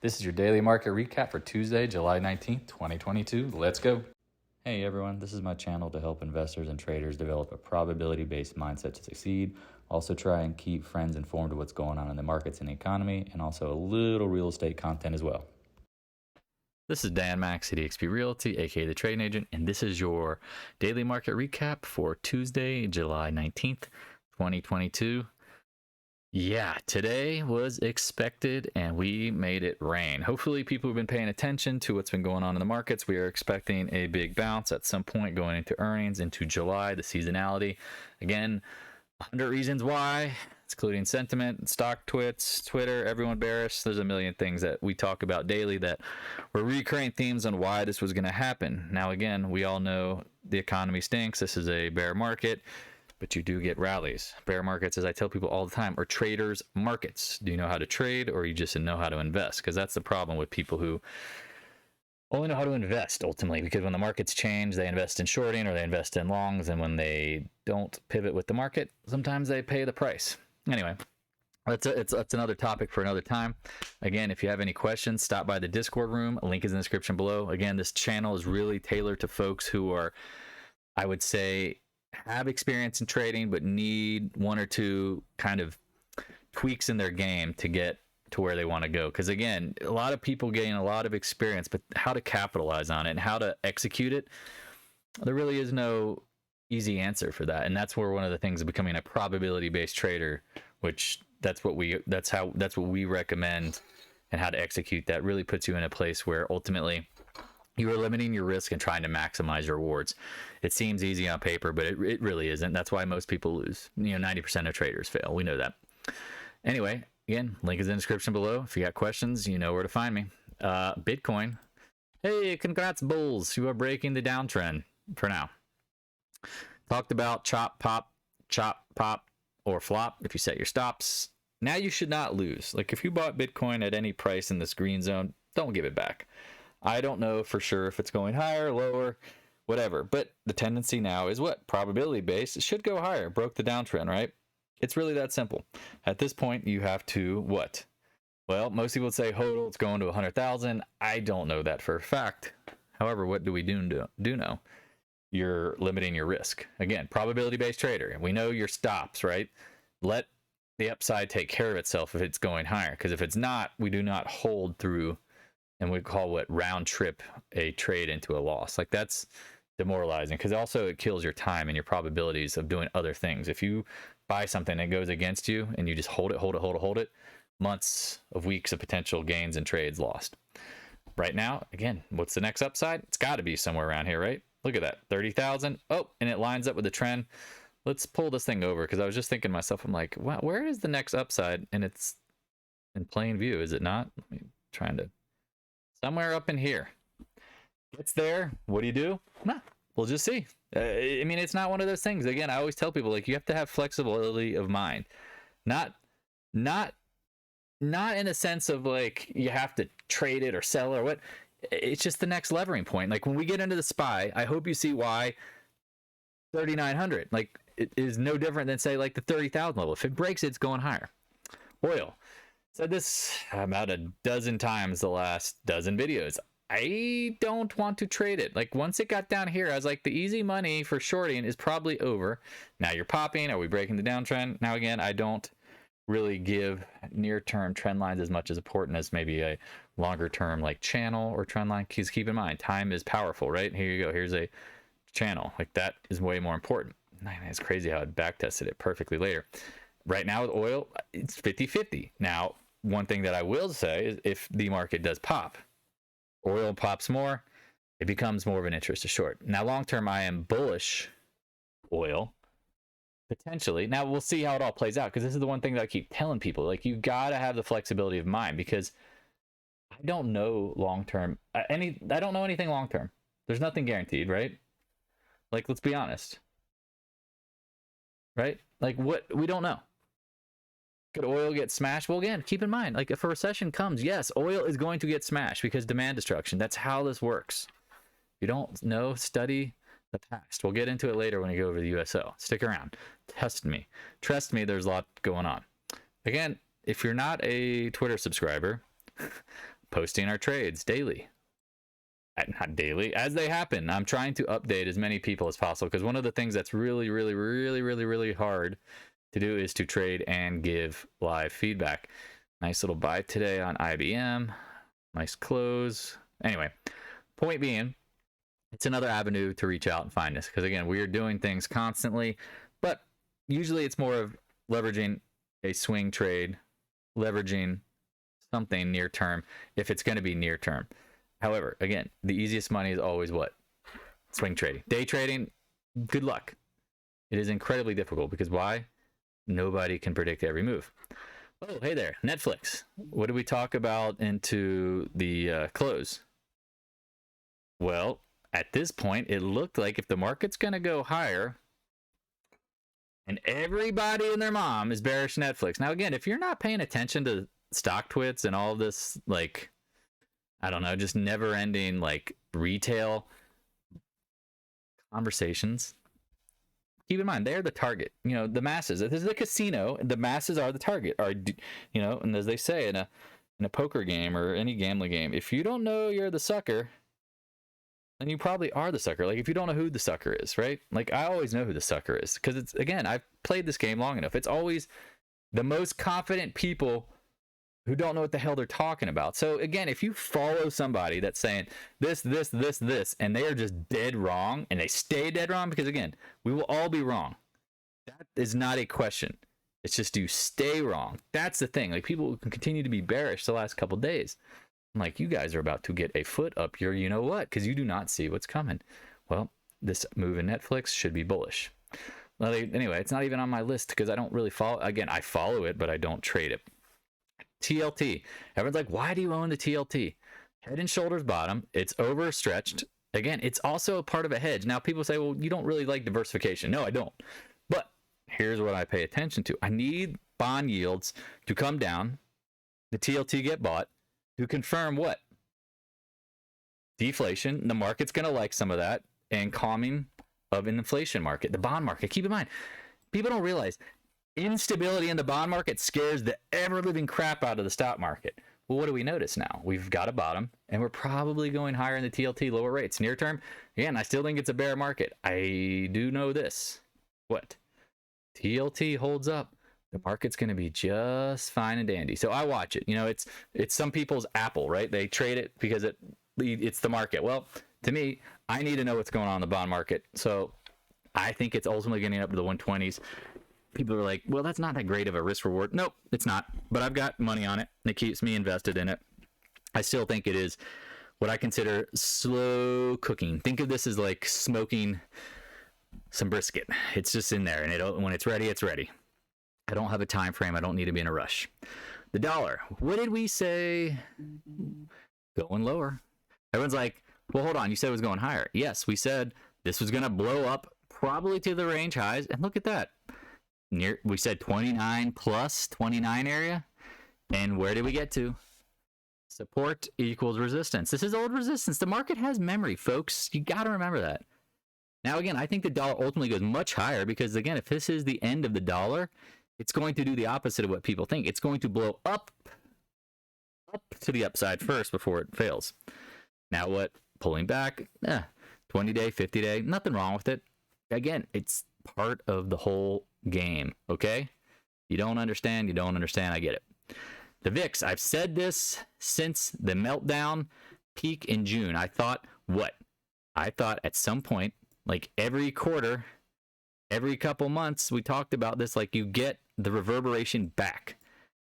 This is your daily market recap for Tuesday, July 19th, 2022. Let's go. Hey everyone, this is my channel to help investors and traders develop a probability-based mindset to succeed. Also try and keep friends informed of what's going on in the markets and the economy, and also a little real estate content as well. This is Dan Max at EXPI Realty, aka the Trading Agent, and this is your daily market recap for Tuesday, July 19th, 2022. Yeah, today was expected and we made it rain. Hopefully people have been paying attention to what's been going on in the markets. We are expecting a big bounce at some point going into earnings into July, the seasonality. Again, 100 reasons why, including sentiment, stock twits, Twitter, everyone bearish. There's a million things that we talk about daily that were recurring themes on why this was going to happen. Now, again, we all know the economy stinks. This is a bear market. But you do get rallies. Bear markets, as I tell people all the time, are traders' markets. Do you know how to trade, or you just know how to invest? Because that's the problem with people who only know how to invest, ultimately. Because when the markets change, they invest in shorting or they invest in longs. And when they don't pivot with the market, sometimes they pay the price. Anyway, that's another topic for another time. Again, if you have any questions, stop by the Discord room. A link is in the description below. Again, this channel is really tailored to folks who are, I would say, have experience in trading but need one or two kind of tweaks in their game to get to where they want to go. Because again, a lot of people gain a lot of experience, but how to capitalize on it and how to execute it, there really is no easy answer for that. And that's where one of the things of becoming a probability based trader, which that's what we recommend, and how to execute that really puts you in a place where ultimately you are limiting your risk and trying to maximize your rewards. It seems easy on paper, but it really isn't. That's why most people lose. 90% of traders fail. We know that. Anyway, again, link is in the description below. If you got questions, you know where to find me. Bitcoin. Hey, congrats, bulls. You are breaking the downtrend for now. Talked about chop, pop, or flop if you set your stops. Now you should not lose. Like if you bought Bitcoin at any price in this green zone, don't give it back. I don't know for sure if it's going higher, lower, whatever. But the tendency now is what? Probability based. It should go higher. Broke the downtrend, right? It's really that simple. At this point, you have to what? Well, most people would say, hodl, it's going to 100,000. I don't know that for a fact. However, what do we do know? You're limiting your risk. Again, probability based trader. We know your stops, right? Let the upside take care of itself if it's going higher. Because if it's not, we do not hold through. And we call what round trip a trade into a loss. Like that's demoralizing because also it kills your time and your probabilities of doing other things. If you buy something that goes against you and you just hold it, months of weeks of potential gains and trades lost. Right now, again, what's the next upside? It's got to be somewhere around here, right? Look at that, 30,000. Oh, and it lines up with the trend. Let's pull this thing over because I was just thinking to myself, I'm like, wow, where is the next upside? And it's in plain view, is it not? Trying to. Somewhere up in here. It's there. What do? Nah, we'll just see. I mean, it's not one of those things. Again, I always tell people, like, you have to have flexibility of mind. Not in a sense of, like, you have to trade it or sell it or what. It's just the next levering point. Like, when we get into the SPY, I hope you see why 3,900. Like, it is no different than, say, like, the 30,000 level. If it breaks, it's going higher. Oil. Said this about a dozen times the last dozen videos. I don't want to trade it. Like once it got down here, I was like, the easy money for shorting is probably over. Now you're popping. Are we breaking the downtrend? Now again, I don't really give near-term trend lines as much as important as maybe a longer-term like channel or trend line. Because keep in mind, time is powerful, right? Here you go. Here's a channel. Like that is way more important. Man, it's crazy how it backtested it perfectly later. Right now with oil, it's 50-50. Now, one thing that I will say is if the market does pop, oil pops more, it becomes more of an interest to short. Now, long term, I am bullish oil, potentially. Now, we'll see how it all plays out because this is the one thing that I keep telling people. Like, you got to have the flexibility of mind because I don't know long term. I don't know anything long term. There's nothing guaranteed, right? Like, let's be honest. Right? Like, what? We don't know. Could oil get smashed? Well, again, keep in mind, like if a recession comes, yes, oil is going to get smashed because demand destruction. That's how this works. If you don't know, study the past. We'll get into it later when we go over the USO. Stick around. Trust me, there's a lot going on. Again, if you're not a Twitter subscriber, posting our trades daily. Not daily, as they happen. I'm trying to update as many people as possible, because one of the things that's really, really, really, really, really hard to do is to trade and give live feedback. Nice little buy today on IBM. Nice close. Anyway, point being, it's another avenue to reach out and find us, because again, we are doing things constantly, but usually it's more of leveraging a swing trade, leveraging something near term if it's going to be near term. However, again, the easiest money is always what? Swing trading. Day trading, good luck. It is incredibly difficult, because why? Nobody can predict every move. Oh, hey there, Netflix. What did we talk about into the close? Well, at this point, it looked like if the market's going to go higher, and everybody and their mom is bearish Netflix. Now, again, if you're not paying attention to stock twits and all this, like, I don't know, just never-ending, like, retail conversations, keep in mind, they're the target. You know, the masses. This is a casino, and the masses are the target. You know, and as they say in a poker game or any gambling game, if you don't know you're the sucker, then you probably are the sucker. Like, if you don't know who the sucker is, right? Like, I always know who the sucker is, because it's, again, I've played this game long enough. It's always the most confident people who don't know what the hell they're talking about. So again, if you follow somebody that's saying this, and they are just dead wrong, and they stay dead wrong, because again, we will all be wrong. That is not a question. It's just, do you stay wrong? That's the thing. Like, people can continue to be bearish the last couple days. I'm like, you guys are about to get a foot up your you know what, because you do not see what's coming. Well, this move in Netflix should be bullish. Well, anyway, it's not even on my list, because I don't really follow. Again, I follow it, but I don't trade it. TLT. Everyone's like, why do you own the TLT? Head and shoulders bottom. It's overstretched. Again, it's also a part of a hedge. Now, people say, well, you don't really like diversification. No, I don't. But here's what I pay attention to. I need bond yields to come down, the TLT get bought, to confirm what? Deflation. The market's going to like some of that, and calming of an inflation market. The bond market. Keep in mind, people don't realize instability in the bond market scares the ever-living crap out of the stock market. Well, what do we notice now? We've got a bottom, and we're probably going higher in the TLT, lower rates. Near term, again, I still think it's a bear market. I do know this. What? TLT holds up, the market's going to be just fine and dandy. So I watch it. You know, it's some people's Apple, right? They trade it because it's the market. Well, to me, I need to know what's going on in the bond market. So I think it's ultimately getting up to the 120s. People are like, well, that's not that great of a risk reward. Nope, it's not. But I've got money on it. It keeps me invested in it. I still think it is what I consider slow cooking. Think of this as like smoking some brisket. It's just in there, and when it's ready, it's ready. I don't have a time frame. I don't need to be in a rush. The dollar. What did we say? Going lower. Everyone's like, well, hold on. You said it was going higher. Yes, we said this was going to blow up probably to the range highs. And look at that. We said 29 plus 29 area. And where did we get to? Support equals resistance. This is old resistance. The market has memory, folks. You got to remember that. Now, again, I think the dollar ultimately goes much higher because, again, if this is the end of the dollar, it's going to do the opposite of what people think. It's going to blow up to the upside first before it fails. Now what? Pulling back, 20-day, 50-day, nothing wrong with it. Again, it's part of the whole game, okay? You don't understand, you don't understand, I get it. The VIX, I've said this since the meltdown peak in June. I thought what? I thought at some point, like every quarter, every couple months, we talked about this, like you get the reverberation back.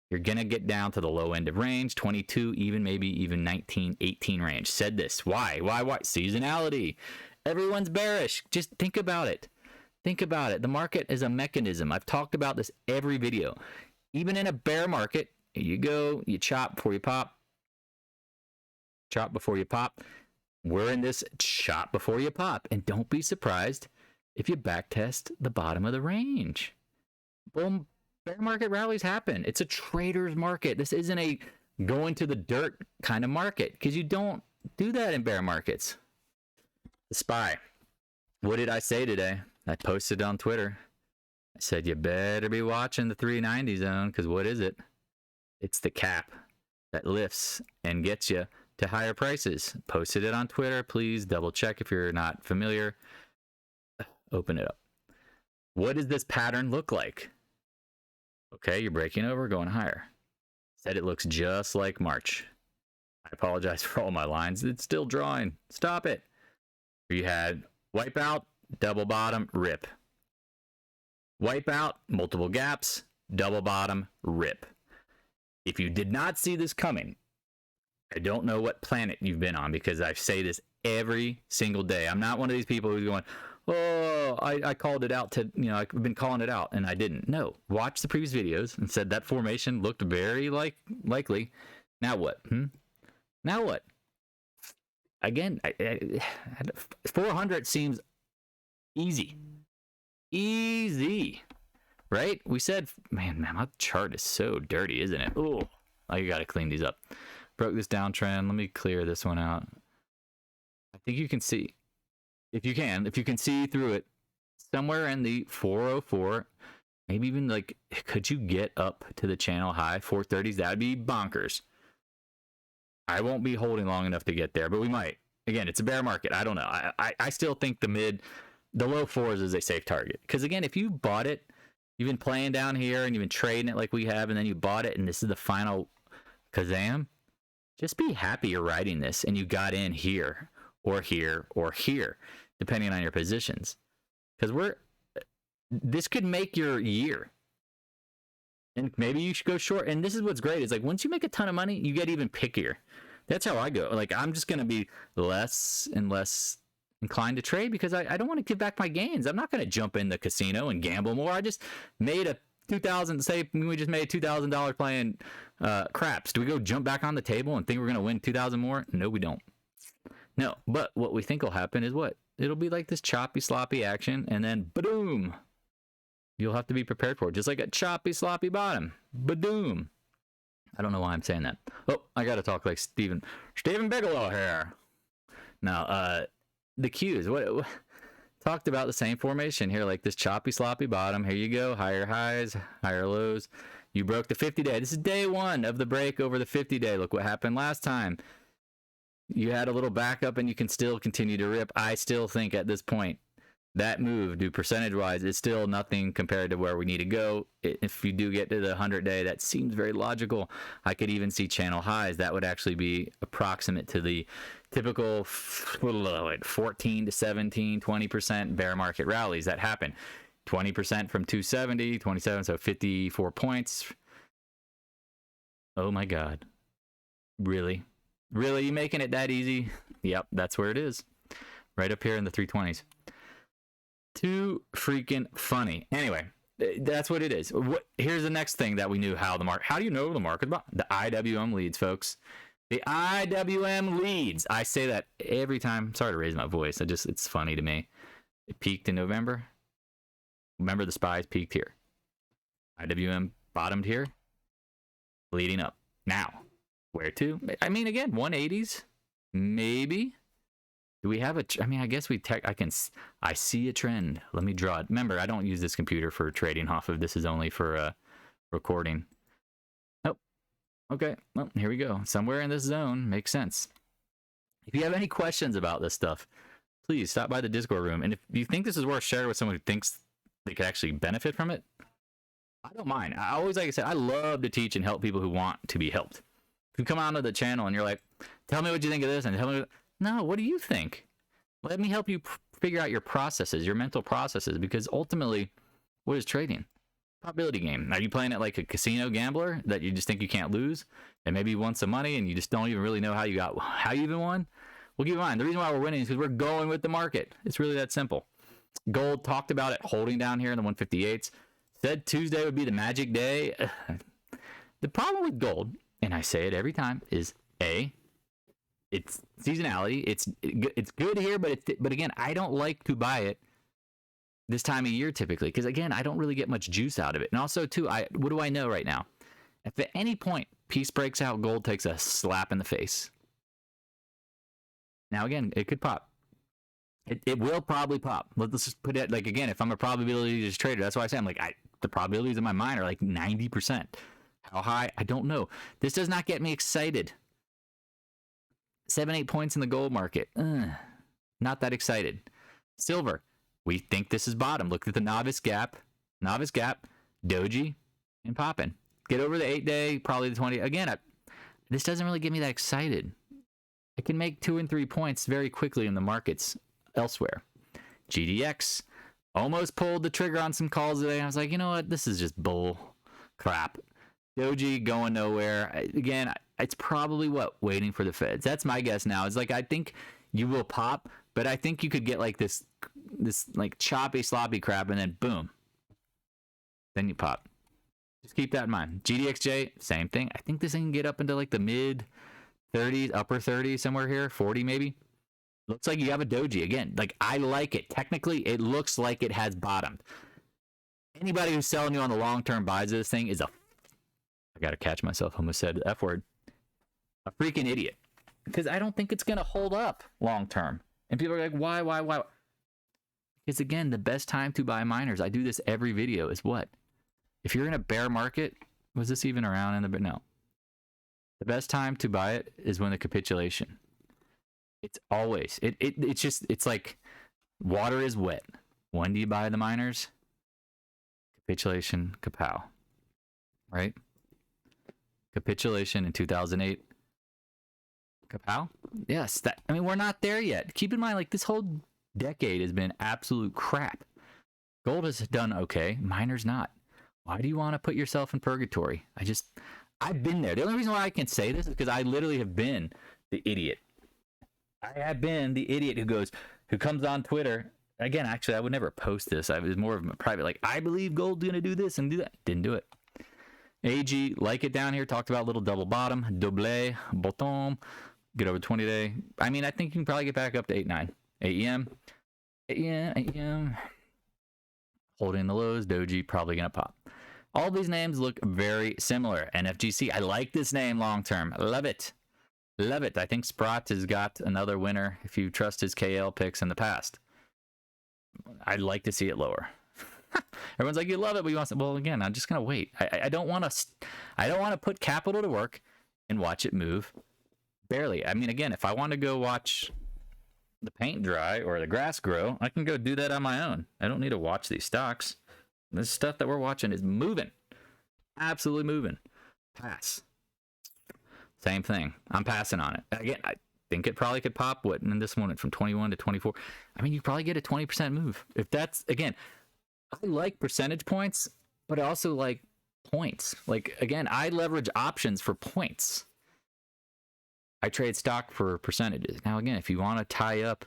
You're going to get down to the low end of range, 22, maybe even 19, 18 range. Said this. Why? Seasonality. Everyone's bearish. Just think about it. Think about it. The market is a mechanism. I've talked about this every video. Even in a bear market, you go, you chop before you pop. Chop before you pop. We're in this chop before you pop. And don't be surprised if you backtest the bottom of the range. Boom. Bear market rallies happen. It's a trader's market. This isn't a go into the dirt kind of market because you don't do that in bear markets. The SPY. What did I say today? I posted on Twitter. I said, you better be watching the 390 zone because what is it? It's the cap. that lifts and gets you to higher prices. Posted it on Twitter. Please double check if you're not familiar. Open it up. What does this pattern look like? Okay, you're breaking over, going higher. Said it looks just like March. I apologize for all my lines. It's still drawing. Stop it. You had wipeout, double bottom, rip. Wipeout, multiple gaps, double bottom, rip. If you did not see this coming, I don't know what planet you've been on, because I say this every single day. I'm not one of these people who's going, oh, I called it out to, I've been calling it out, and I didn't. No, watch the previous videos and said that formation looked very likely. Now what? Now what? Again, 400 seems easy, right? We said, man, my chart is so dirty, isn't it? Oh, you got to clean these up. Broke this downtrend. Let me clear this one out. I think you can see, if you can see through it, somewhere in the 404, maybe even could you get up to the channel high 430s? That would be bonkers. I won't be holding long enough to get there, but we might. Again, it's a bear market. I don't know. I still think the low fours is a safe target. Because again, if you bought it, you've been playing down here and you've been trading it like we have, and then you bought it and this is the final Kazam, just be happy you're riding this and you got in here or here or here, depending on your positions. Because this could make your year. And maybe you should go short. And this is what's great. Is once you make a ton of money, you get even pickier. That's how I go. I'm just going to be less and less inclined to trade, because I don't want to give back my gains. I'm not going to jump in the casino and gamble more. I just made a we just made $2,000 playing craps. Do we go jump back on the table and think we're going to win 2,000 more? No, we don't. No, but what we think will happen is what? It'll be like this choppy, sloppy action, and then boom. You'll have to be prepared for it, just like a choppy, sloppy bottom. Badoom. I don't know why I'm saying that. Oh, I got to talk like Stephen Bigelow here. Now, the cues. What talked about the same formation here, like this choppy, sloppy bottom. Here you go. Higher highs, higher lows. You broke the 50-day. This is day one of the break over the 50-day. Look what happened last time. You had a little backup, and you can still continue to rip. I still think at this point, that move, percentage-wise, is still nothing compared to where we need to go. If you do get to the 100-day, that seems very logical. I could even see channel highs. That would actually be approximate to the typical 14 to 17, 20% bear market rallies that happen. 20% from 270, 27, so 54 points. Oh my God. Really? Really? You making it that easy? Yep, that's where it is. Right up here in the 320s. Too freaking funny. Anyway, that's what it is. Here's the next thing that we knew how do you know the market about? The IWM leads, folks. The IWM leads. I say that every time. Sorry to raise my voice. It's funny to me. It peaked in November. Remember, the SPYs peaked here. IWM bottomed here, leading up. Now, where to? I mean, again, 180s, maybe. Do we have I guess I see a trend. Let me draw it. Remember, I don't use this computer for trading off of. This is only for recording. Oh, okay. Well, here we go. Somewhere in this zone. Makes sense. If you have any questions about this stuff, please stop by the Discord room. And if you think this is worth sharing with someone who thinks they could actually benefit from it, I don't mind. I always, like I said, I love to teach and help people who want to be helped. If you come onto the channel and you're like, tell me what you think of this, and tell me... No, what do you think? Let me help you figure out your processes, your mental processes, because ultimately, what is trading? Probability game. Are you playing it like a casino gambler that you just think you can't lose, and maybe you won some money and you just don't even really know how you even won? Well, keep in mind, the reason why we're winning is because we're going with the market. It's really that simple. Gold, talked about it holding down here in the 158s. Said Tuesday would be the magic day. The problem with gold, and I say it every time, is it's seasonality. It's good here, but again, I don't like to buy it this time of year typically, because again, I don't really get much juice out of it. And also too, what do I know right now? If at any point peace breaks out, gold takes a slap in the face. Now again, it could pop. It will probably pop. Let's just put it again, if I'm a probability trader, that's why I say the probabilities in my mind are like 90%. How high? I don't know. This does not get me excited. 7-8 points in the gold market. Not that excited. Silver. We think this is bottom. Look at the novice gap, doji, and popping. Get over the 8-day, probably the 20. Again, this doesn't really get me that excited. I can make 2 and 3 points very quickly in the markets elsewhere. GDX almost pulled the trigger on some calls today. I was like, you know what? This is just bull crap. Doji going nowhere. Again, it's probably waiting for the Feds. That's my guess now. It's like I think you will pop, but I think you could get like this like choppy, sloppy crap, and then boom, then you pop. Just keep that in mind. GDXJ, same thing. I think this thing can get up into like the mid 30s, upper 30s, somewhere here, 40 maybe. Looks like you have a doji again. Like I like it. Technically, it looks like it has bottomed. Anybody who's selling you on the long-term buys of this thing is I gotta catch myself. I almost said the F word. A freaking idiot. Because I don't think it's gonna hold up long-term. And people are like, why? Because again, the best time to buy miners, I do this every video, is what? If you're in a bear market, was this even around in the... No. The best time to buy it is when the capitulation. It's always... It's just... It's like water is wet. When do you buy the miners? Capitulation, kapow. Right? Capitulation in 2008. Kapow? Yes. I mean, we're not there yet. Keep in mind, like, this whole decade has been absolute crap. Gold has done okay. Miners not. Why do you want to put yourself in purgatory? I've been there. The only reason why I can say this is because I literally have been the idiot. I have been the idiot who comes on Twitter. Again, actually, I would never post this. I was more of a private, like, I believe gold's going to do this and do that. Didn't do it. AG, like it down here. Talked about little double bottom, double bottom. Get over 20-day. I mean, I think you can probably get back up to 8-9. AEM. Holding the lows. Doji probably going to pop. All these names look very similar. NFGC. I like this name long term. Love it. Love it. I think Sprott has got another winner if you trust his KL picks in the past. I'd like to see it lower. Everyone's like, you love it, but you want to... Well, again, I'm just going to wait. I don't want to put capital to work and watch it move. Barely. I mean, again, if I want to go watch the paint dry or the grass grow, I can go do that on my own. I don't need to watch these stocks. This stuff that we're watching is moving. Absolutely moving. Pass. Same thing. I'm passing on it. Again, I think it probably could pop. What? And this one went from 21 to 24. I mean, you probably get a 20% move. If that's, again, I like percentage points, but I also like points. Like, again, I leverage options for points. I trade stock for percentages. Now, again, if you want to tie up,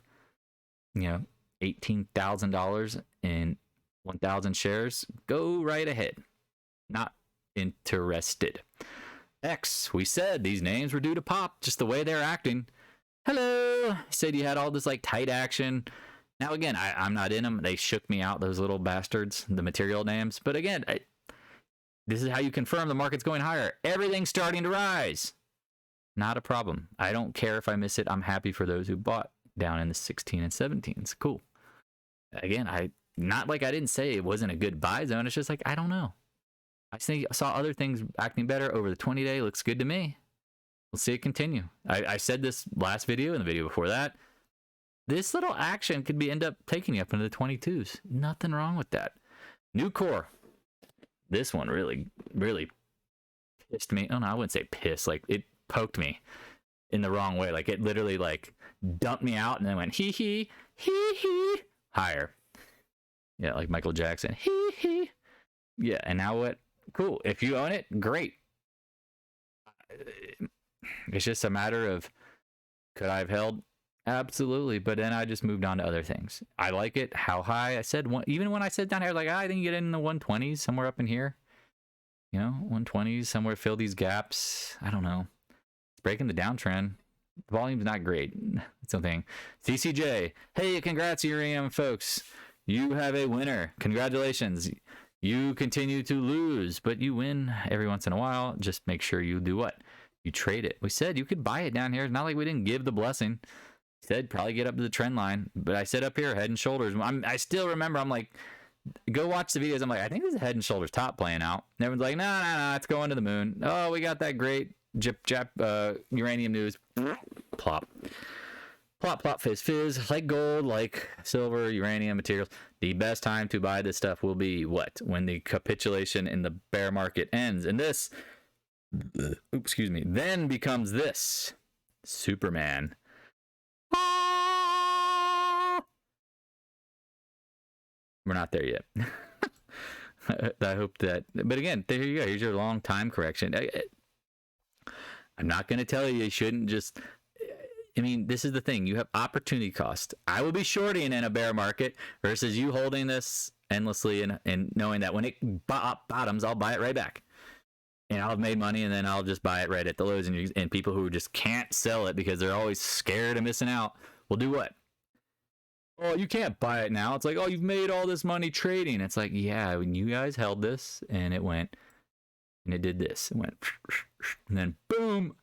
$18,000 in 1,000 shares, go right ahead. Not interested. X, we said these names were due to pop, just the way they're acting. Hello. Said you had all this like tight action. Now, again, I'm not in them. They shook me out, those little bastards, the material names. But again, this is how you confirm the market's going higher. Everything's starting to rise. Not a problem. I don't care if I miss it. I'm happy for those who bought down in the 16 and 17s. Cool. Again, not like I didn't say it wasn't a good buy zone. It's just like, I don't know. I saw other things acting better over the 20-day. Looks good to me. We'll see it continue. I said this last video and the video before that. This little action could end up taking you up into the 22s. Nothing wrong with that. New core. This one really, really pissed me. Oh, no, I wouldn't say pissed. Like, it poked me in the wrong way. Like, it literally, like, dumped me out and then went hee higher. Yeah, like Michael Jackson. Hee. Yeah, and now what? Cool. If you own it, great. It's just a matter of, could I have held? Absolutely. But then I just moved on to other things. I like it. How high? I said, even when I said down here, like, I think you get in the 120s, somewhere up in here. 120s, somewhere, fill these gaps. I don't know. It's breaking the downtrend. The volume's not great. That's something. CCJ. Hey, congrats, Urium folks. You have a winner. Congratulations. You continue to lose, but you win every once in a while. Just make sure you do what? You trade it. We said you could buy it down here. It's not like we didn't give the blessing. We said probably get up to the trend line, but I said up here, head and shoulders. I still remember, I'm like, Go watch the videos. I'm like, I think this is Head and Shoulders top playing out. And everyone's like, no, it's going to the moon. Oh, we got that great uranium news. Plop. Plop, plop, fizz, fizz. Like gold, like silver, uranium materials. The best time to buy this stuff will be what? When the capitulation in the bear market ends. And this, excuse me, then becomes this. Superman. We're not there yet. I hope that, but again, there you go. Here's your long time correction. I'm not going to tell you shouldn't just, I mean, this is the thing. You have opportunity cost. I will be shorting in a bear market versus you holding this endlessly and knowing that when it bottoms, I'll buy it right back. And I'll have made money, and then I'll just buy it right at the lows. And people who just can't sell it because they're always scared of missing out will do what? Oh, you can't buy it now. It's like, oh, you've made all this money trading. It's like, yeah, when you guys held this and it went and it did this. It went and then boom.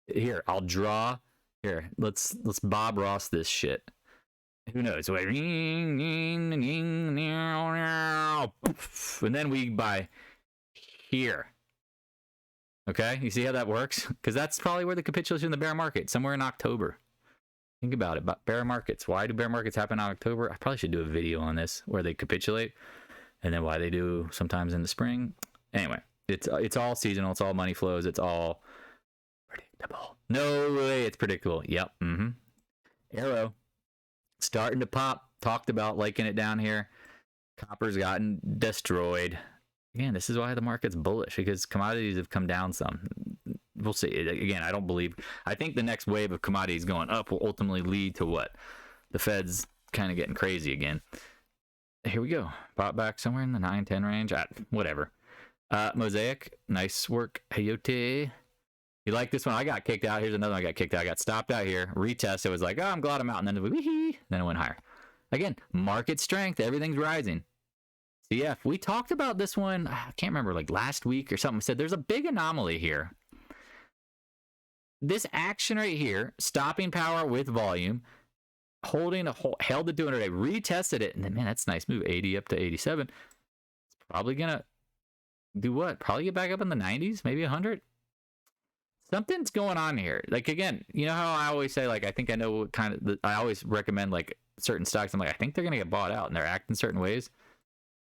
Here, I'll draw. Here, let's Bob Ross this shit. Who knows? And then we buy here. Okay, you see how that works? Because that's probably where the capitulation in the bear market, somewhere in October. Think about it, about bear markets. Why do bear markets happen in October? I probably should do a video on this where they capitulate, and then why they do sometimes in the spring. Anyway, it's all seasonal. It's all money flows. It's all predictable. No way, it's predictable. Yep. Arrow starting to pop. Talked about liking it down here. Copper's gotten destroyed. Again, this is why the market's bullish, because commodities have come down some. We'll see. Again, I think the next wave of commodities going up will ultimately lead to what? The Fed's kind of getting crazy again. Here we go. Pop back somewhere in the 9-10 range. Whatever. Mosaic, nice work. Hayote. You like this one? I got kicked out. Here's another one I got kicked out. I got stopped out here. Retest. It was like, oh, I'm glad I'm out. And then it went higher. Again, market strength. Everything's rising. CF. We talked about this one. I can't remember, like last week or something. I said there's a big anomaly here. This action right here, stopping power with volume, held the 200-day, retested it, and then, man, that's a nice move. 80 up to 87. It's probably going to do what? Probably get back up in the 90s, maybe 100. Something's going on here. Like, again, you know how I always say, like, I think I know what kind of, I always recommend, like, certain stocks. I'm like, I think they're going to get bought out, and they're acting certain ways.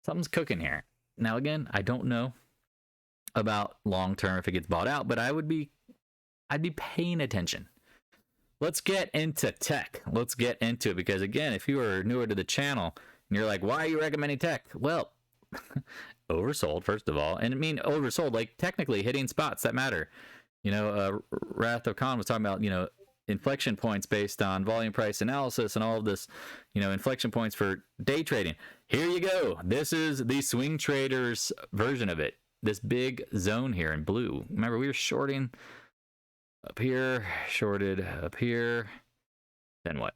Something's cooking here. Now, again, I don't know about long-term if it gets bought out, but I'd be paying attention. Let's get into tech. Let's get into it, because again, if you are newer to the channel and you're like, why are you recommending tech? Well, oversold, first of all. And I mean, oversold, like technically hitting spots that matter. You know, Wrath of Khan was talking about, you know, inflection points based on volume price analysis and all of this, you know, inflection points for day trading. Here you go. This is the swing traders version of it. This big zone here in blue. Remember, we were shorting up here, shorted up here. Then what?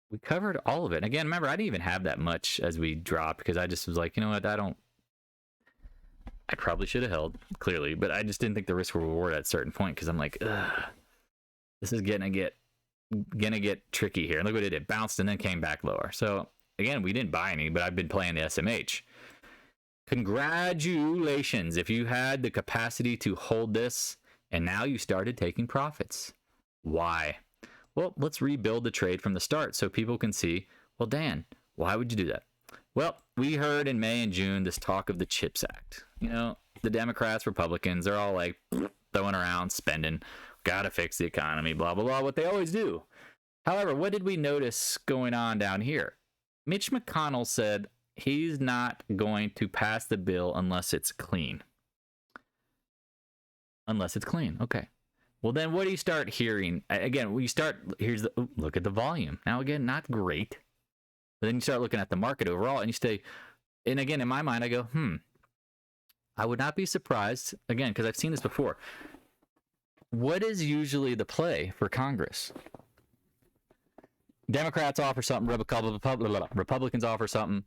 We covered all of it. And again, remember, I didn't even have that much as we dropped, because I just was like, you know what, I probably should have held, clearly, but I just didn't think the risk reward at a certain point, because I'm like, ugh, this is gonna get tricky here. And look what it did. It bounced and then came back lower. So again, we didn't buy any, but I've been playing the SMH. Congratulations if you had the capacity to hold this and now you started taking profits. Why? Well, let's rebuild the trade from the start so people can see, well, Dan, why would you do that? Well, we heard in May and June this talk of the CHIPS Act. You know, the Democrats, Republicans, they're all like throwing around, spending, gotta fix the economy, blah, blah, blah, what they always do. However, what did we notice going on down here? Mitch McConnell said he's not going to pass the bill unless it's clean. Unless it's clean. Okay. Well, then what do you start hearing? Again, look at the volume. Now, again, not great. But then you start looking at the market overall and you say, and again, in my mind, I go, I would not be surprised, again, because I've seen this before. What is usually the play for Congress? Democrats offer something, Republicans offer something.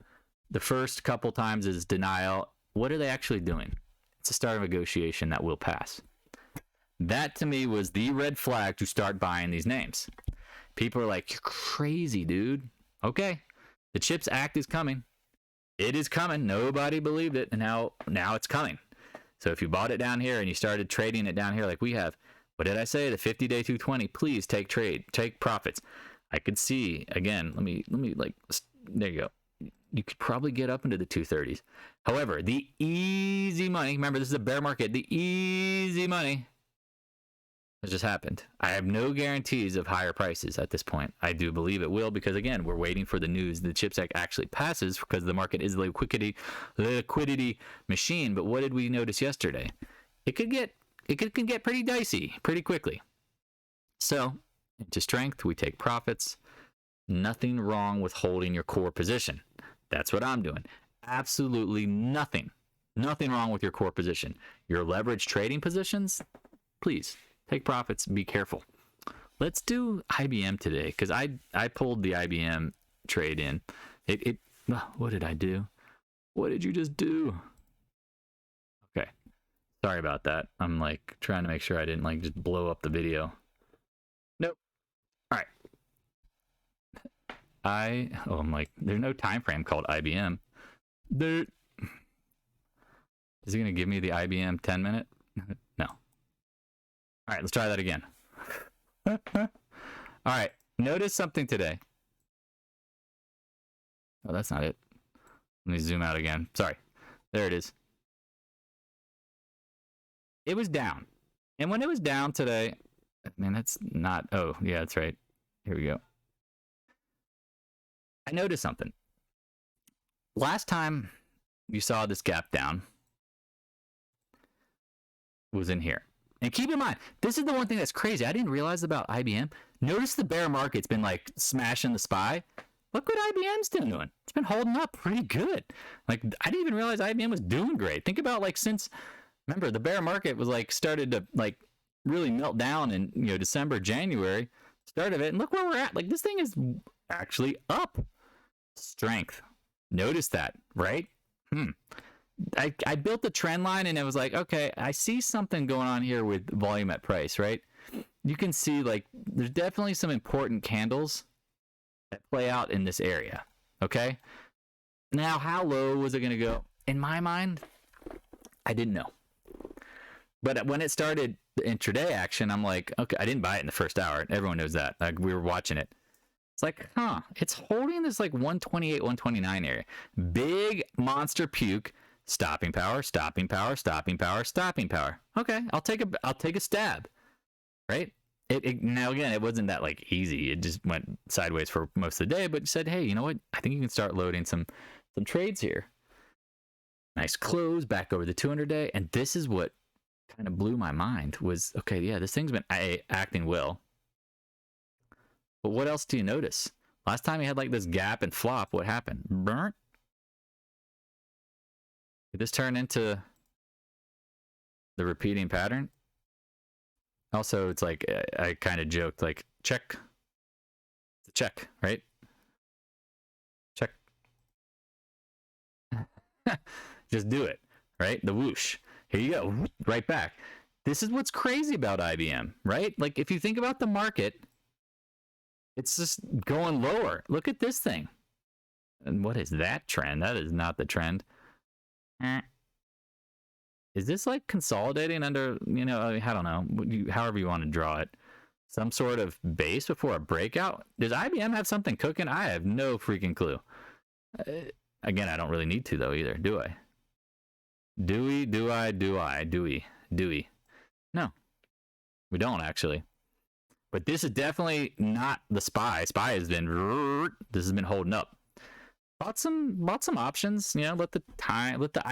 The first couple times is denial. What are they actually doing? It's a start of negotiation that will pass. That, to me, was the red flag to start buying these names. People are like, you're crazy, dude. Okay. The CHIPS Act is coming. It is coming. Nobody believed it, and now it's coming. So if you bought it down here and you started trading it down here like we have, what did I say? The 50-day 220. Please take profits. I could see again. Let me like, there you go. You could probably get up into the 230s. However, the easy money. Remember, this is a bear market. The easy money has just happened. I have no guarantees of higher prices at this point. I do believe it will because, again, we're waiting for the news. The CHIPS Act actually passes because the market is a liquidity machine. But what did we notice yesterday? It can get pretty dicey pretty quickly. So, into strength, we take profits. Nothing wrong with holding your core position. That's what I'm doing. Absolutely nothing. Nothing wrong with your core position. Your leverage trading positions, please. Take profits. Be careful. Let's do IBM today because I pulled the IBM trade in. What did I do? What did you just do? Okay. Sorry about that. I'm like trying to make sure I didn't like just blow up the video. Nope. All right. I'm like, there's no time frame called IBM. Is he gonna give me the IBM 10-minute? No. All right, let's try that again. All right, notice something today. Oh, that's not it. Let me zoom out again. Sorry. There it is. It was down. And when it was down today, man, that's not, oh, yeah, that's right. Here we go. I noticed something. Last time you saw this gap down was in here. And keep in mind, this is the one thing that's crazy. I didn't realize about IBM. Notice the bear market's been like smashing the SPY. Look what IBM's doing. It's been holding up pretty good. Like, I didn't even realize IBM was doing great. Think about like remember the bear market was like started to like really melt down in, December, January, start of it. And look where we're at. Like, this thing is actually up. Strength. Notice that, right? I built the trend line and it was like, okay, I see something going on here with volume at price, right? You can see like there's definitely some important candles that play out in this area, okay? Now, how low was it going to go? In my mind, I didn't know. But when it started the intraday action, I'm like, okay, I didn't buy it in the first hour. Everyone knows that. Like, we were watching it. It's like, it's holding this like 128, 129 area. Big monster puke. Stopping power, stopping power, stopping power, stopping power. Okay, I'll take a stab, right? Now again, it wasn't that like easy. It just went sideways for most of the day, but said, hey, you know what? I think you can start loading some trades here. Nice close back over the 200-day, and this is what kind of blew my mind was, okay, yeah, this thing's been acting well. But what else do you notice? Last time you had like this gap and flop, what happened? Burnt. Did this turn into the repeating pattern? Also, it's like, I kind of joked, like, check. It's a check, right? Check. Just do it, right? The whoosh. Here you go, right back. This is what's crazy about IBM, right? Like, if you think about the market, it's just going lower. Look at this thing. And what is that trend? That is not the trend. Is this like consolidating under, I don't know, however you want to draw it, some sort of base before a breakout? Does IBM have something cooking? I have no freaking clue. Again, I don't really need to though either, do I? Do we? No, we don't actually. But this is definitely not the SPY. SPY has been holding up. Bought some options, let the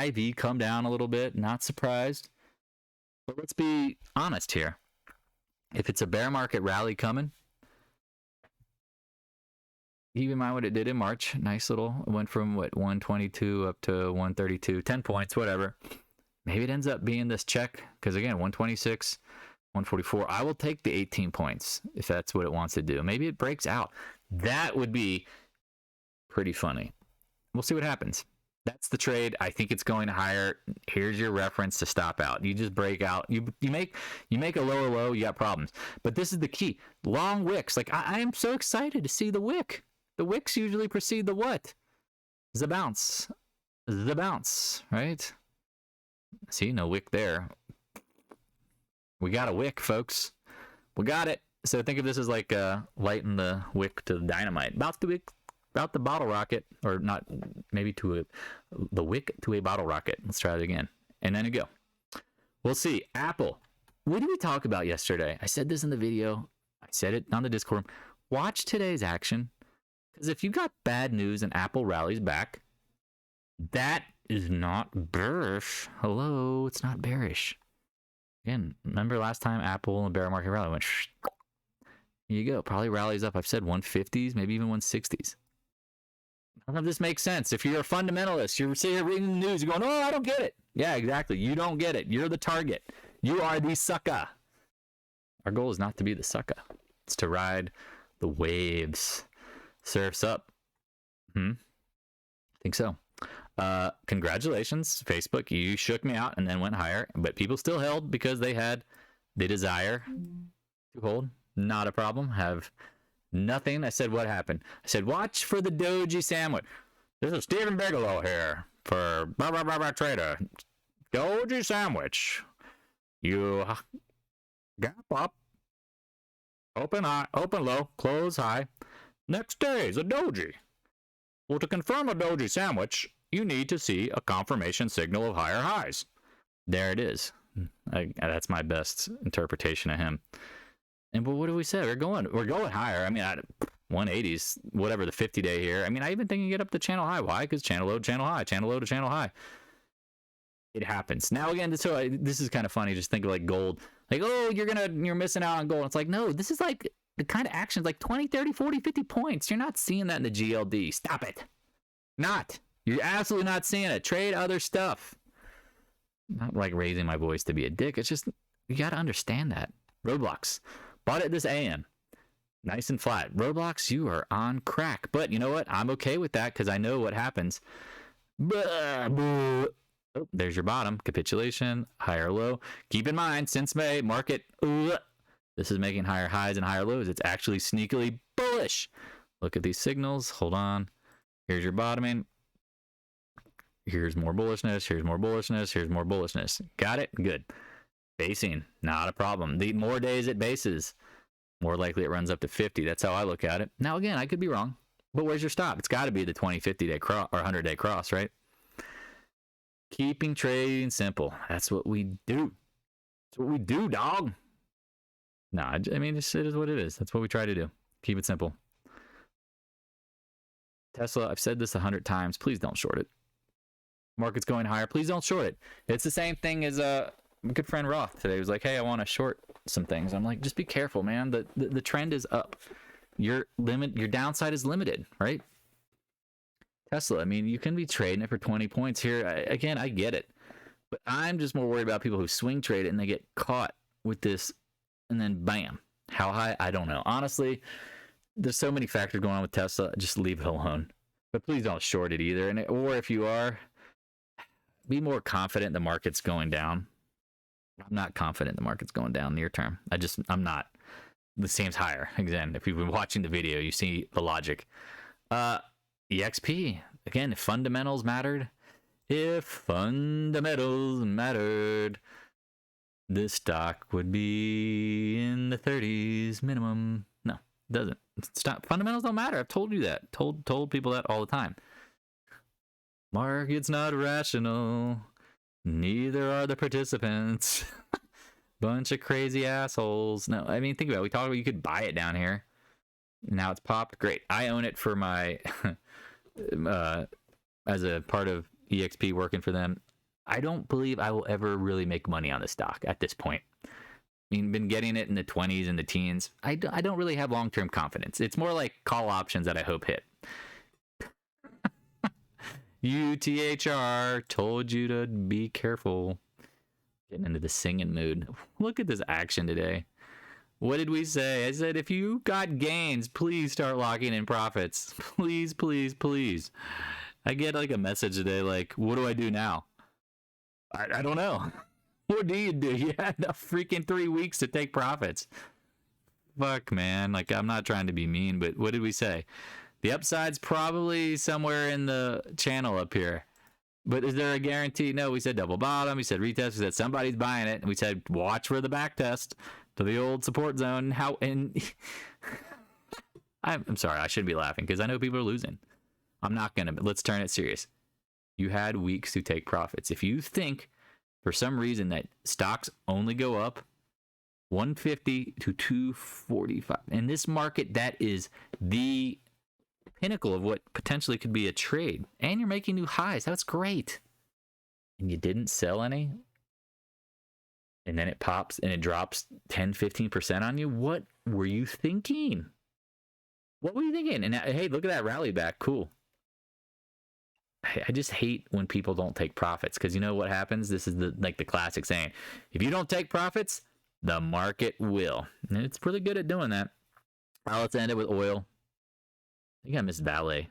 IV come down a little bit, not surprised. But let's be honest here. If it's a bear market rally coming, keep in mind what it did in March. Nice little, went from 122 up to 132, 10 points, whatever. Maybe it ends up being this check, because again, 126, 144. I will take the 18 points if that's what it wants to do. Maybe it breaks out. That would be pretty funny. We'll see what happens. That's the trade. I think it's going higher. Here's your reference to stop out. You just break out. You make a lower low, you got problems. But this is the key. Long wicks. Like, I am so excited to see the wick. The wicks usually precede the what? The bounce. the bounce, right? See, no wick there. We got a wick, folks. We got it. So think of this as like lighting the wick to the dynamite. About the bottle rocket, or not, maybe to the wick to a bottle rocket. Let's try it again. And then you go. We'll see. Apple. What did we talk about yesterday? I said this in the video. I said it on the Discord. Watch today's action. Because if you got bad news and Apple rallies back, that is not bearish. Hello, it's not bearish. Again, remember last time Apple and the bear market rally went shh. Here you go. Probably rallies up. I've said 150s, maybe even 160s. I don't know if this makes sense. If you're a fundamentalist, you're sitting here reading the news, you're going, oh, I don't get it. Yeah, exactly. You don't get it. You're the target. You are the sucker. Our goal is not to be the sucker. It's to ride the waves. Surfs up. I think so. Congratulations, Facebook. You shook me out and then went higher, but people still held because they had the desire to hold. Not a problem. Have nothing. I said, what happened? I said, watch for the doji sandwich. This is Stephen Bigelow here for blah, blah, blah, blah, trader. Doji sandwich. You gap up, open high, open low, close high. Next day is a doji. Well, to confirm a doji sandwich, you need to see a confirmation signal of higher highs. There it is. That's my best interpretation of him. And but what do we say? We're going higher. I mean, 180s, whatever the 50-day here. I mean, I even think you get up to channel high. Why? Because channel low, channel high, channel low to channel high. It happens. Now again, so this is kind of funny. Just think of like gold. Like, oh, you're missing out on gold. It's like, no, this is like the kind of actions like 20, 30, 40, 50 points. You're not seeing that in the GLD. Stop it. Not. You're absolutely not seeing it. Trade other stuff. Not like raising my voice to be a dick. It's just, you got to understand that. Roadblocks. Bought it this AM. Nice and flat. Roadblocks, you are on crack. But you know what? I'm okay with that because I know what happens. Oh, there's your bottom. Capitulation. Higher low. Keep in mind, since May, market, this is making higher highs and higher lows. It's actually sneakily bullish. Look at these signals. Hold on. Here's your bottoming. Here's more bullishness. Here's more bullishness. Here's more bullishness. Got it? Good. Basing, not a problem. The more days it bases, more likely it runs up to 50. That's how I look at it. Now, again, I could be wrong, but where's your stop? It's got to be the 20, 50-day cross or 100-day cross, right? Keeping trading simple. That's what we do. That's what we do, dog. Nah, I mean, it is what it is. That's what we try to do. Keep it simple. Tesla, I've said this 100 times. Please don't short it. Market's going higher. Please don't short it. It's the same thing as my good friend Roth today was like, hey, I want to short some things. I'm like, just be careful, man. The trend is up. Your downside is limited, right? Tesla, I mean, you can be trading it for 20 points here. Again, I get it. But I'm just more worried about people who swing trade it and they get caught with this and then bam. How high? I don't know. Honestly, there's so many factors going on with Tesla. Just leave it alone. But please don't short it either. Or if you are, be more confident the market's going down. I'm not confident the market's going down near term. I'm not. The seems higher. Again, if you've been watching the video, you see the logic. EXP. Again, if fundamentals mattered, this stock would be in the 30s minimum. No, it doesn't. Stop. Fundamentals don't matter. I've told you that. Told people that all the time. Market's not rational. Neither are the participants. Bunch of crazy assholes. No, I mean, think about it. We talked about you could buy it down here. Now it's popped. Great. I own it for my, as a part of EXP working for them. I don't believe I will ever really make money on the stock at this point. I mean, been getting it in the 20s and the teens. I don't really have long-term confidence. It's more like call options that I hope hit. UTHR told you to be careful. Getting into the singing mood. Look at this action today. What did we say? I said, if you got gains, please start locking in profits. Please, please, please. I get like a message today like, what do I do now? I don't know. What do? You had a freaking 3 weeks to take profits. Fuck, man. Like, I'm not trying to be mean, but what did we say? The upside's probably somewhere in the channel up here. But is there a guarantee? No, we said double bottom. We said retest. We said somebody's buying it. And we said watch for the back test to the old support zone. I'm sorry. I shouldn't be laughing because I know people are losing. I'm not going to. Let's turn it serious. You had weeks to take profits. If you think for some reason that stocks only go up 150 to 245 in this market, that is the pinnacle of what potentially could be a trade, and you're making new highs. That's great. And you didn't sell any, and then it pops and it drops 10-15% on you. What were you thinking? What were you thinking? And hey, look at that rally back. Cool. I just hate when people don't take profits, because you know what happens? This is the classic saying: if you don't take profits, the market will. And it's really good at doing that. All right, let's end it with oil. I think I missed VALE.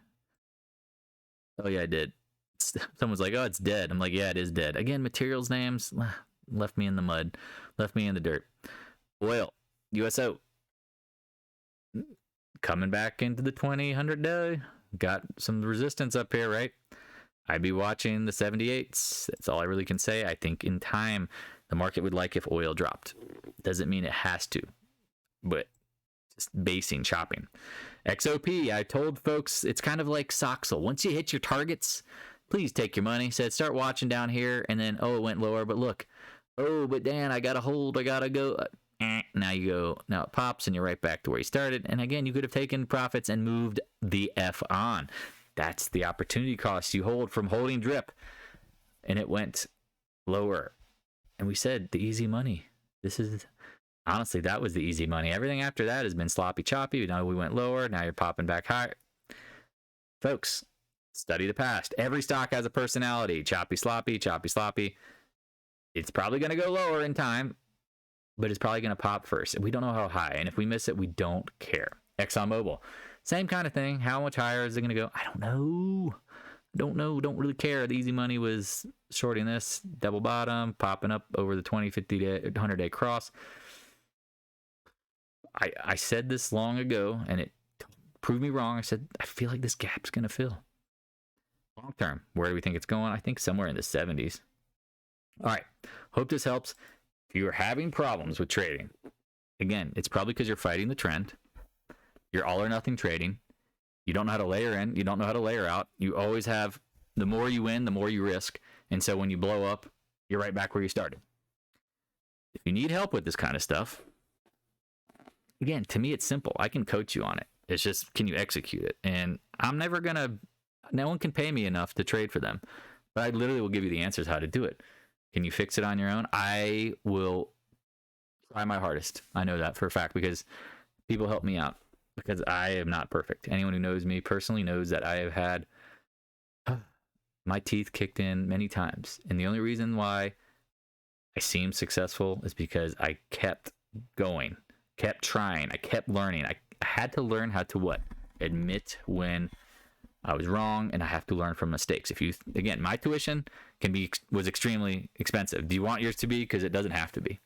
Oh, yeah, I did. Someone's like, oh, it's dead. I'm like, yeah, it is dead. Again, materials names left me in the mud, left me in the dirt. Oil, USO, coming back into the 20-100 day. Got some resistance up here, right? I'd be watching the 78s. That's all I really can say. I think in time, the market would like if oil dropped. Doesn't mean it has to, but just basing, chopping. XOP, I told folks, it's kind of like Soxel. Once you hit your targets, please take your money. Said start watching down here, and then, oh, it went lower, but look. Oh, but Dan, I got to hold, I got to go. Now you go, now it pops, and you're right back to where you started. And again, you could have taken profits and moved the F on. That's the opportunity cost you hold from holding drip. And it went lower. And we said the easy money. This is... Honestly, that was the easy money. Everything after that has been sloppy, choppy. Now we went lower. Now you're popping back higher. Folks, study the past. Every stock has a personality. Choppy, sloppy, choppy, sloppy. It's probably going to go lower in time, but it's probably going to pop first. And we don't know how high. And if we miss it, we don't care. ExxonMobil, same kind of thing. How much higher is it going to go? I don't know. Don't really care. The easy money was shorting this. Double bottom, popping up over the 20, 50, 100-day cross. I said this long ago, and it proved me wrong. I said, I feel like this gap's going to fill. Long term, where do we think it's going? I think somewhere in the 70s. All right. Hope this helps. If you are having problems with trading, again, it's probably because you're fighting the trend. You're all or nothing trading. You don't know how to layer in. You don't know how to layer out. You always have, the more you win, the more you risk. And so when you blow up, you're right back where you started. If you need help with this kind of stuff, again, to me, it's simple. I can coach you on it. It's just, can you execute it? And I'm never going to, no one can pay me enough to trade for them. But I literally will give you the answers how to do it. Can you fix it on your own? I will try my hardest. I know that for a fact because people help me out because I am not perfect. Anyone who knows me personally knows that I have had my teeth kicked in many times. And the only reason why I seem successful is because I kept going. Kept trying. I kept learning. I had to learn how to what? Admit when I was wrong, and I have to learn from mistakes. If you, again, my tuition was extremely expensive. Do you want yours to be? Because it doesn't have to be.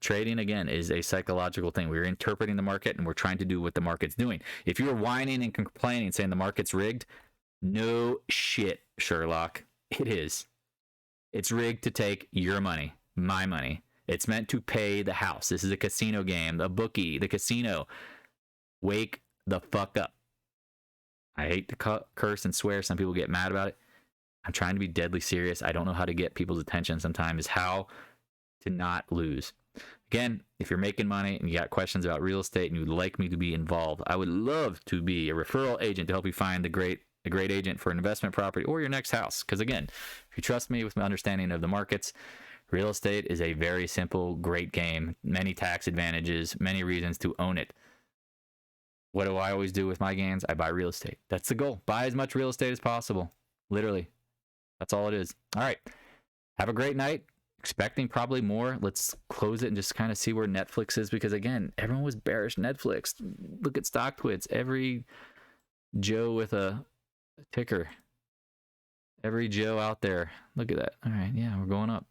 Trading, again, is a psychological thing. We're interpreting the market, and we're trying to do what the market's doing. If you're whining and complaining, saying the market's rigged, no shit, Sherlock. It is. It's rigged to take your money, my money. It's meant to pay the house. This is a casino game. The bookie, the casino. Wake the fuck up. I hate to curse and swear. Some people get mad about it. I'm trying to be deadly serious. I don't know how to get people's attention sometimes, is how to not lose. Again, if you're making money and you got questions about real estate and you'd like me to be involved, I would love to be a referral agent to help you find a great agent for an investment property or your next house. Because again, if you trust me with my understanding of the markets, real estate is a very simple, great game. Many tax advantages, many reasons to own it. What do I always do with my gains? I buy real estate. That's the goal. Buy as much real estate as possible. Literally. That's all it is. All right. Have a great night. Expecting probably more. Let's close it and just kind of see where Netflix is, because again, everyone was bearish Netflix. Look at StockTwits. Every Joe with a ticker. Every Joe out there. Look at that. All right. Yeah, we're going up.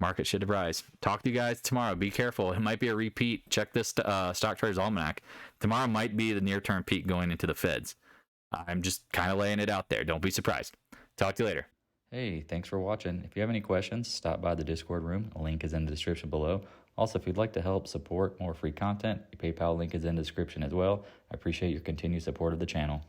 Market should rise. Talk to you guys tomorrow. Be careful. It might be a repeat. Check this Stock Traders Almanac. Tomorrow might be the near-term peak going into the Feds. I'm just kind of laying it out there. Don't be surprised. Talk to you later. Hey, thanks for watching. If you have any questions, stop by the Discord room. A link is in the description below. Also, if you'd like to help support more free content, the PayPal link is in the description as well. I appreciate your continued support of the channel.